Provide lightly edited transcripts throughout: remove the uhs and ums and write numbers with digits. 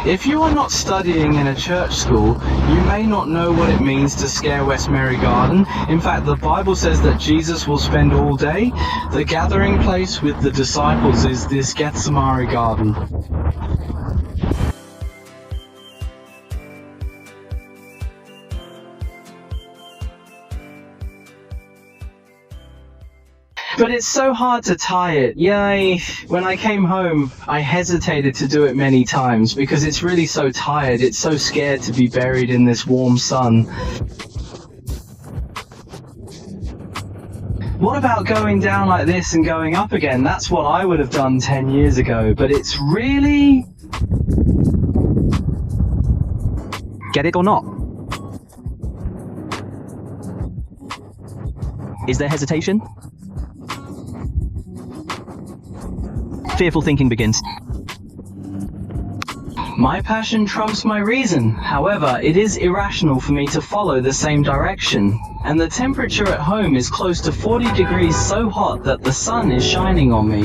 If you are not studying in a church school, you may not know what it means to scare West Mary Garden. In fact, the Bible says that Jesus will spend all day. The gathering place with the disciples is this Gethsemane garden. But it's so hard to tie it. Yeah, when I came home, I hesitated to do it many times because it's really so tired. It's so scared to be buried in this warm sun. What about going down like this and going up again? That's what I would have done 10 years ago, but it's really... Get it or not? Is there hesitation? Fearful thinking begins. My passion trumps my reason. However, it is irrational for me to follow the same direction. And the temperature at home is close to 40 degrees, so hot that the sun is shining on me.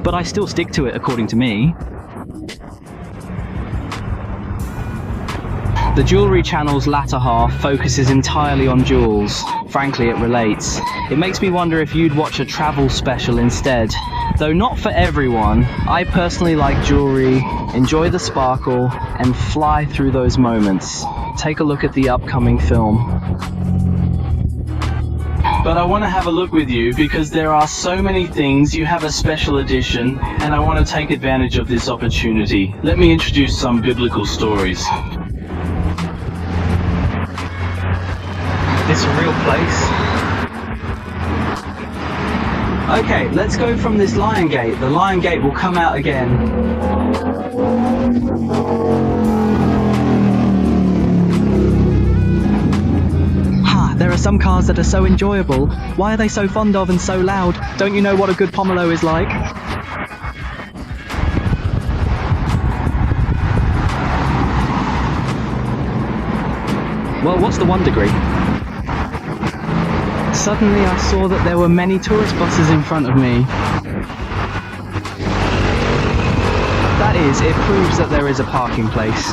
But I still stick to it according to me. The jewellery channel's latter half focuses entirely on jewels. Frankly, it relates. It makes me wonder if you'd watch a travel special instead. Though not for everyone, I personally like jewellery, enjoy the sparkle, and fly through those moments. Take a look at the upcoming film. But I want to have a look with you because there are so many things. You have a special edition, and I want to take advantage of this opportunity. Let me introduce some biblical stories. This a real place? Okay, let's go from this lion gate. The lion gate will come out again. There are some cars that are so enjoyable. Why are they so fond of and so loud? Don't you know what a good pomelo is like? Well, what's the 1 degree? Suddenly I saw that there were many tourist buses in front of me. That is, it proves that there is a parking place.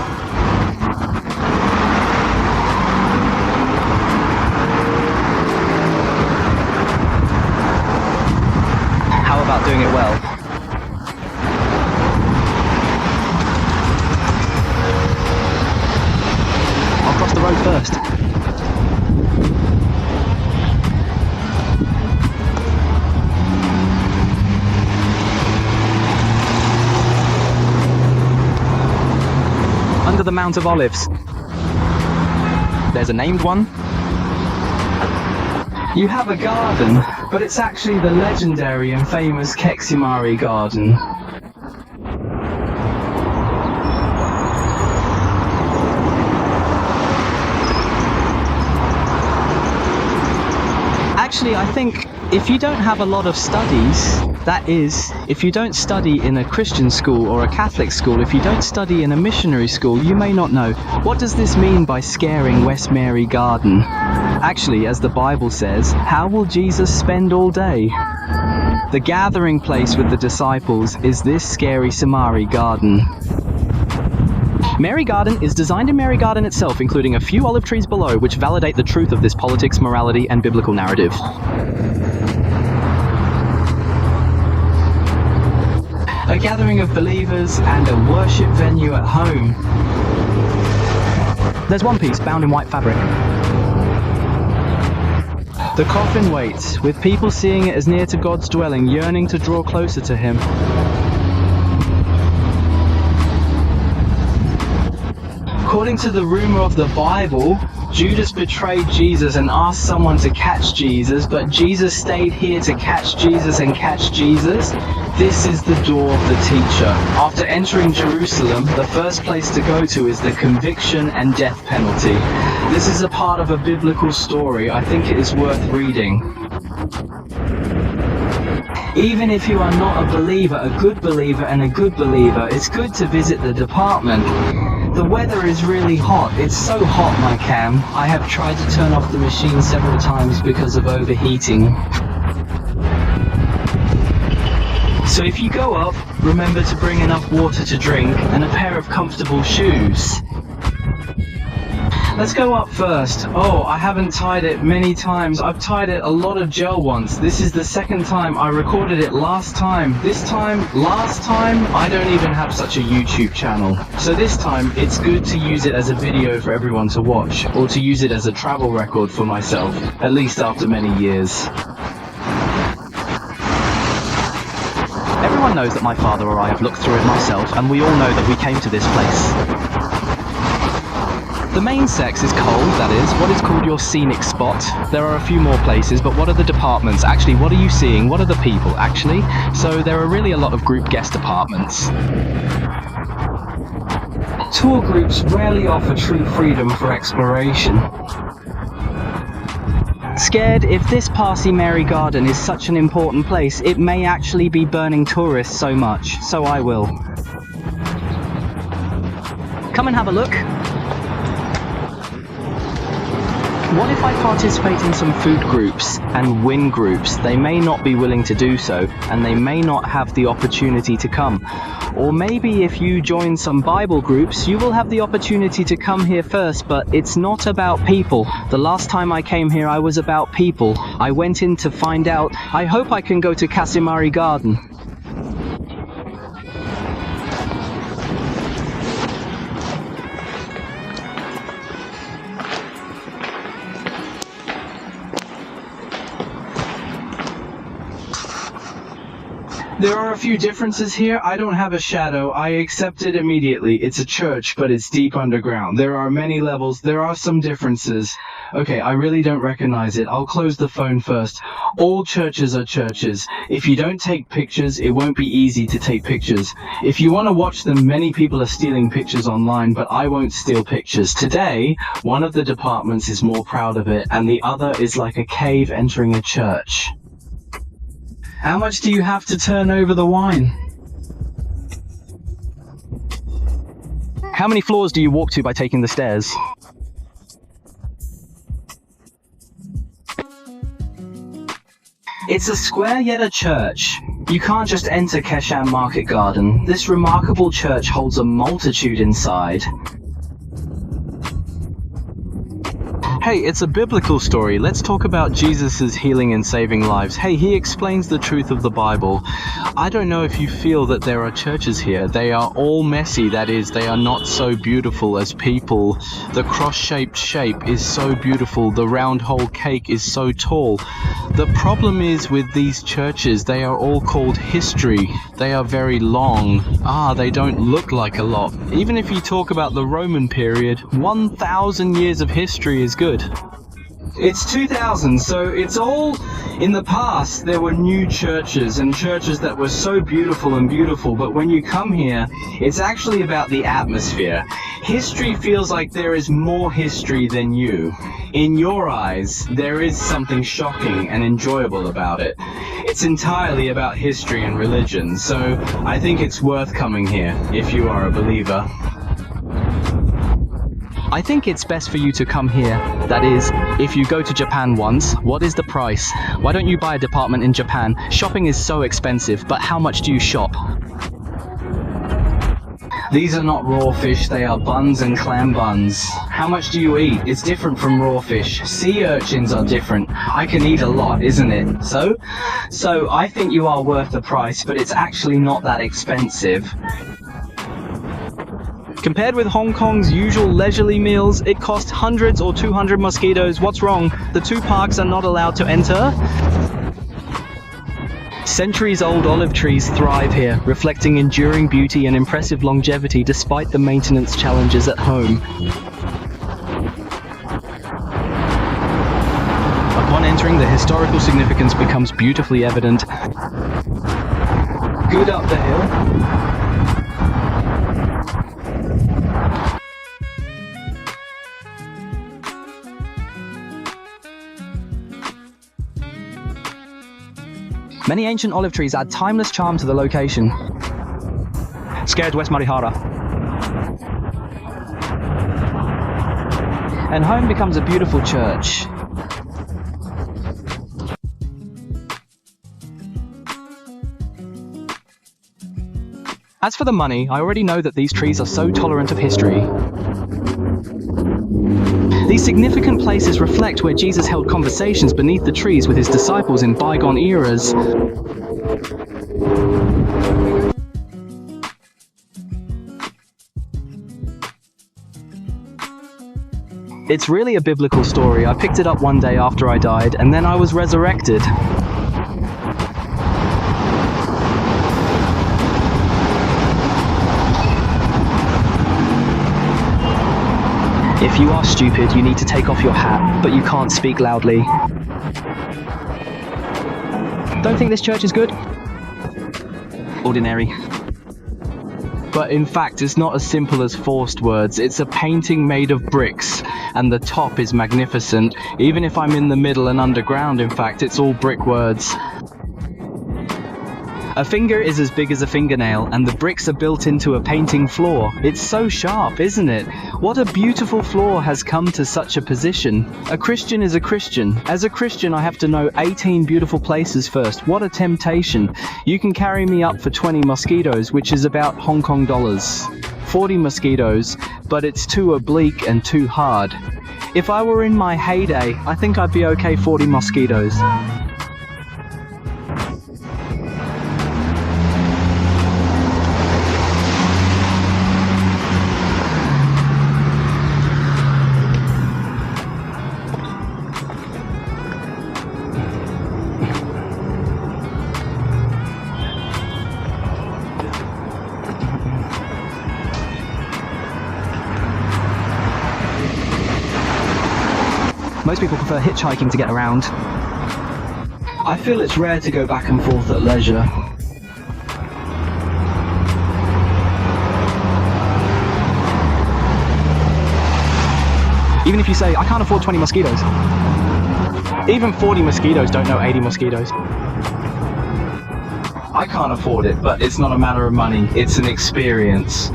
How about doing it well? I'll cross the road first. Under the Mount of Olives. There's a named one. You have a garden, but it's actually the legendary and famous Gethsemane garden. Actually, I think if you don't have a lot of studies, that is, if you don't study in a Christian school or a Catholic school, if you don't study in a missionary school, you may not know. What does this mean by scaring West Mary Garden? Actually, as the Bible says, how will Jesus spend all day? The gathering place with the disciples is this scary Samari garden. Mary Garden is designed in Mary Garden itself, including a few olive trees below, which validate the truth of this politics, morality, and biblical narrative. A gathering of believers and a worship venue at home. There's one piece bound in white fabric. The coffin waits, with people seeing it as near to God's dwelling, yearning to draw closer to Him. According to the rumor of the Bible, Judas betrayed Jesus and asked someone to catch Jesus, but Jesus stayed here to catch Jesus and catch Jesus. This is the door of the teacher. After entering Jerusalem, the first place to go to is the conviction and death penalty. This is a part of a biblical story. I think it is worth reading. Even if you are not a believer, a good believer and a good believer, it's good to visit the department. The weather is really hot. It's so hot, my cam. I have tried to turn off the machine several times because of overheating. So if you go up, remember to bring enough water to drink and a pair of comfortable shoes. Let's go up first. Oh, I haven't tied it many times. I've tied it a lot of gel once. This is the second time. I recorded it last time. Last time, I don't even have such a YouTube channel. So this time, it's good to use it as a video for everyone to watch, or to use it as a travel record for myself, at least after many years. Everyone knows that my father or I have looked through it myself, and we all know that we came to this place. The main sex is cold, that is, what is called your scenic spot. There are a few more places, but what are the departments? Actually, what are you seeing? What are the people, actually? So there are really a lot of group guest apartments. Tour groups rarely offer true freedom for exploration. Scared if this Parsi Mary Garden is such an important place, it may actually be burning tourists so much, so I will. Come and have a look. What if I participate in some food groups and win groups? They may not be willing to do so, and they may not have the opportunity to come. Or maybe if you join some Bible groups, you will have the opportunity to come here first, but it's not about people. The last time I came here, I was about people. I went in to find out. I hope I can go to Casimari Garden. There are a few differences here. I don't have a shadow. I accept it immediately. It's a church, but it's deep underground. There are many levels. There are some differences. Okay, I really don't recognize it. I'll close the phone first. All churches are churches. If you don't take pictures, it won't be easy to take pictures. If you want to watch them, many people are stealing pictures online, but I won't steal pictures. Today, one of the departments is more proud of it, and the other is like a cave entering a church. How much do you have to turn over the wine? How many floors do you walk to by taking the stairs? It's a square yet a church. You can't just enter Keshan Market Garden. This remarkable church holds a multitude inside. Hey, it's a biblical story. Let's talk about Jesus' healing and saving lives. Hey, he explains the truth of the Bible. I don't know if you feel that there are churches here. They are all messy, that is, they are not so beautiful as people. The cross-shaped shape is so beautiful. The round hole cake is so tall. The problem is with these churches, they are all called history. They are very long. They don't look like a lot. Even if you talk about the Roman period, 1,000 years of history is good. It's 2000, so it's all in the past. There were new churches and churches that were so beautiful, but when you come here, it's actually about the atmosphere. History feels like there is more history than you. In your eyes, there is something shocking and enjoyable about it. It's entirely about history and religion, so I think it's worth coming here if you are a believer. I think it's best for you to come here. That is, if you go to Japan once, what is the price? Why don't you buy a department in Japan? Shopping is so expensive, but how much do you shop? These are not raw fish, they are buns and clam buns. How much do you eat? It's different from raw fish. Sea urchins are different. I can eat a lot, isn't it? So I think you are worth the price, but it's actually not that expensive. Compared with Hong Kong's usual leisurely meals, it costs hundreds or 200 mosquitoes. What's wrong? The two parks are not allowed to enter? Centuries-old olive trees thrive here, reflecting enduring beauty and impressive longevity despite the maintenance challenges at home. Upon entering, the historical significance becomes beautifully evident. Good up the hill. Many ancient olive trees add timeless charm to the location. Scared West Marihara. And home becomes a beautiful church. As for the money, I already know that these trees are so tolerant of history. These significant places reflect where Jesus held conversations beneath the trees with his disciples in bygone eras. It's really a biblical story. I picked it up one day after I died, and then I was resurrected. If you are stupid, you need to take off your hat, but you can't speak loudly. Don't think this church is good? Ordinary. But in fact, it's not as simple as forced words. It's a painting made of bricks, and the top is magnificent. Even if I'm in the middle and underground, in fact, it's all brick words. A finger is as big as a fingernail, and the bricks are built into a painting floor. It's so sharp, isn't it? What a beautiful floor has come to such a position. A Christian is a Christian. As a Christian, I have to know 18 beautiful places first. What a temptation. You can carry me up for 20 mosquitoes, which is about Hong Kong dollars. 40 mosquitoes, but it's too oblique and too hard. If I were in my heyday, I think I'd be okay 40 mosquitoes. Most people prefer hitchhiking to get around. I feel it's rare to go back and forth at leisure. Even if you say, I can't afford 20 mosquitoes. Even 40 mosquitoes don't know 80 mosquitoes. I can't afford it, but it's not a matter of money, it's an experience.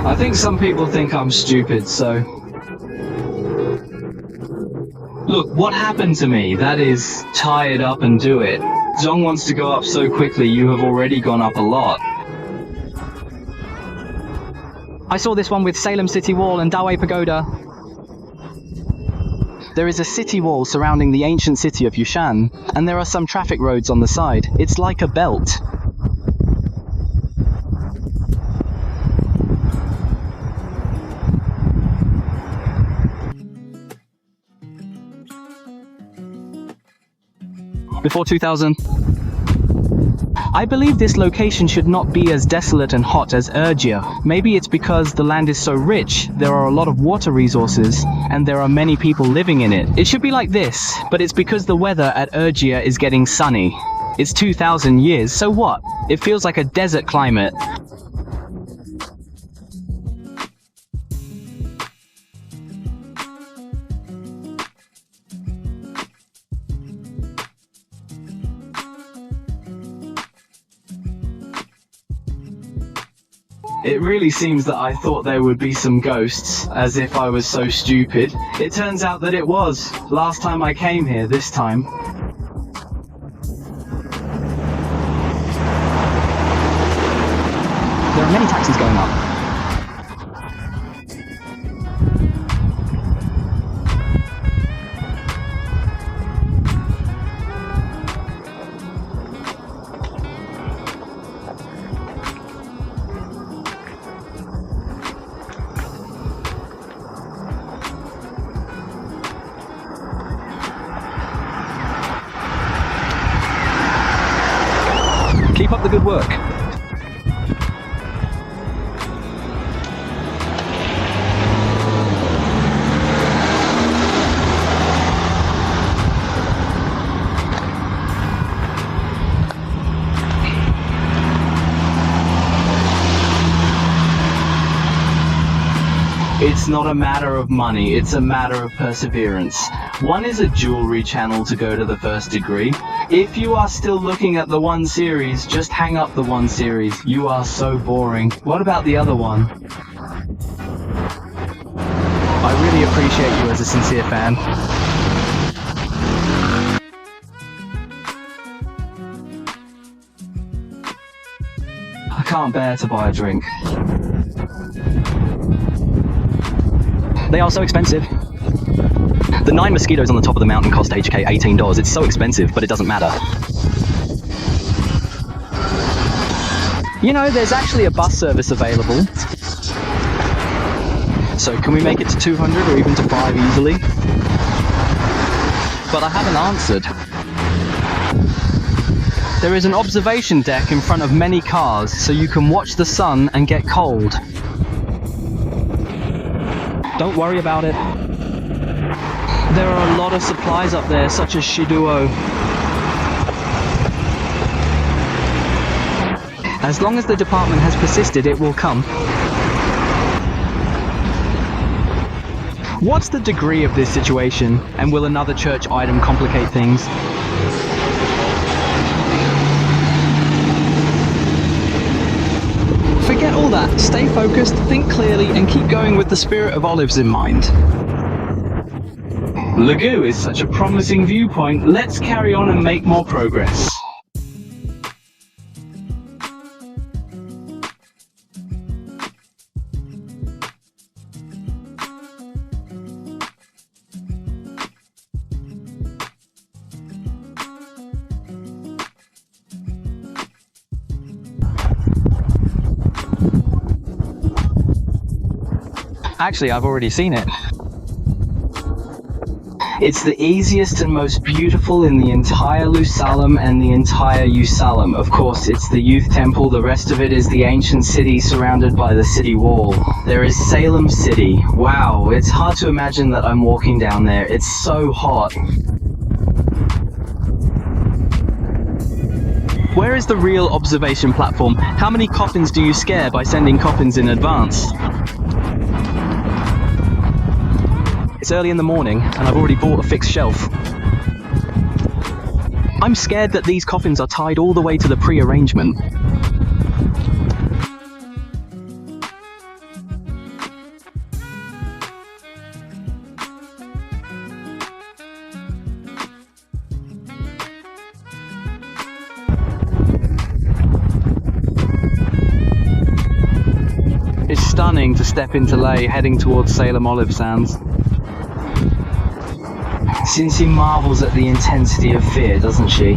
I think some people think I'm stupid, so... Look, what happened to me? That is, tie it up and do it. Zong wants to go up so quickly, you have already gone up a lot. I saw this one with Salem City Wall and Dawei Pagoda. There is a city wall surrounding the ancient city of Yushan, and there are some traffic roads on the side. It's like a belt. Before 2000. I believe this location should not be as desolate and hot as Urgia. Maybe it's because the land is so rich, there are a lot of water resources, and there are many people living in it. It should be like this, but it's because the weather at Urgia is getting sunny. It's 2000 years, so what? It feels like a desert climate. It really seems that I thought there would be some ghosts, as if I was so stupid. It turns out that it was. Last time I came here, this time. There are many taxis going up. Keep up the good work. It's not a matter of money, it's a matter of perseverance. One is a jewelry channel to go to the first degree. If you are still looking at the 1 series, just hang up the 1 series. You are so boring. What about the other one? I really appreciate you as a sincere fan. can't bear to buy a drink. They are so expensive. The 9 mosquitoes on the top of the mountain cost HK $18. It's so expensive, but it doesn't matter. You know, there's actually a bus service available. So can we make it to 200 or even to 5 easily? But I haven't answered. There is an observation deck in front of many cars, so you can watch the sun and get cold. Don't worry about it. There are a lot of supplies up there, such as Shiduo. As long as the department has persisted, it will come. What's the degree of this situation, and will another church item complicate things? Forget all that, stay focused, think clearly, and keep going with the spirit of olives in mind. Lagu is such a promising viewpoint. Let's carry on and make more progress. Actually, I've already seen it. It's the easiest and most beautiful in the entire Lusalem and the entire Usalem. Of course, it's the youth temple. The rest of it is the ancient city surrounded by the city wall. There is Salem City. Wow, it's hard to imagine that I'm walking down there. It's so hot. Where is the real observation platform? How many coffins do you scare by sending coffins in advance? It's early in the morning, and I've already bought a fixed shelf. I'm scared that these coffins are tied all the way to the pre-arrangement. It's stunning to step into Leh, heading towards Salem Olive Sands. Cincy marvels at the intensity of fear, doesn't she?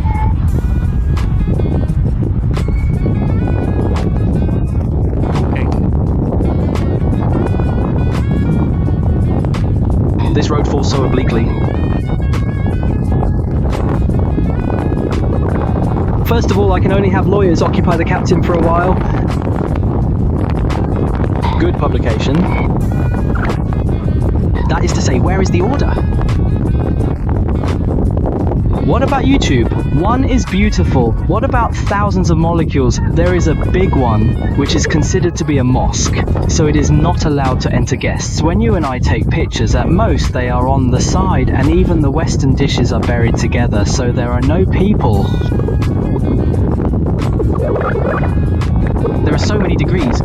This road falls so obliquely. First of all, I can only have lawyers occupy the captain for a while. Good publication. That is to say, where is the order? What about YouTube? One is beautiful. What about thousands of molecules? There is a big one, which is considered to be a mosque, so it is not allowed to enter guests. When you and I take pictures, at most they are on the side, and even the Western dishes are buried together, so there are no people. There are so many degrees.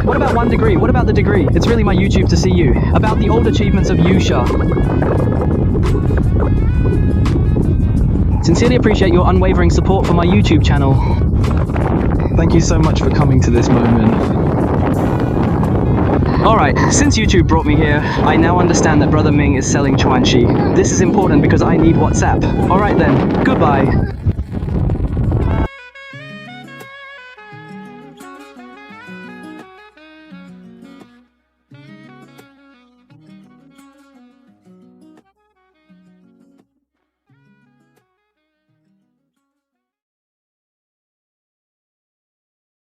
What about 1 degree? What about the degree? It's really my YouTube to see you. About the old achievements of Yusha. Sincerely appreciate your unwavering support for my YouTube channel. Thank you so much for coming to this moment. Alright, since YouTube brought me here, I now understand that Brother Ming is selling Chuanxi. This is important because I need WhatsApp. Alright then, goodbye.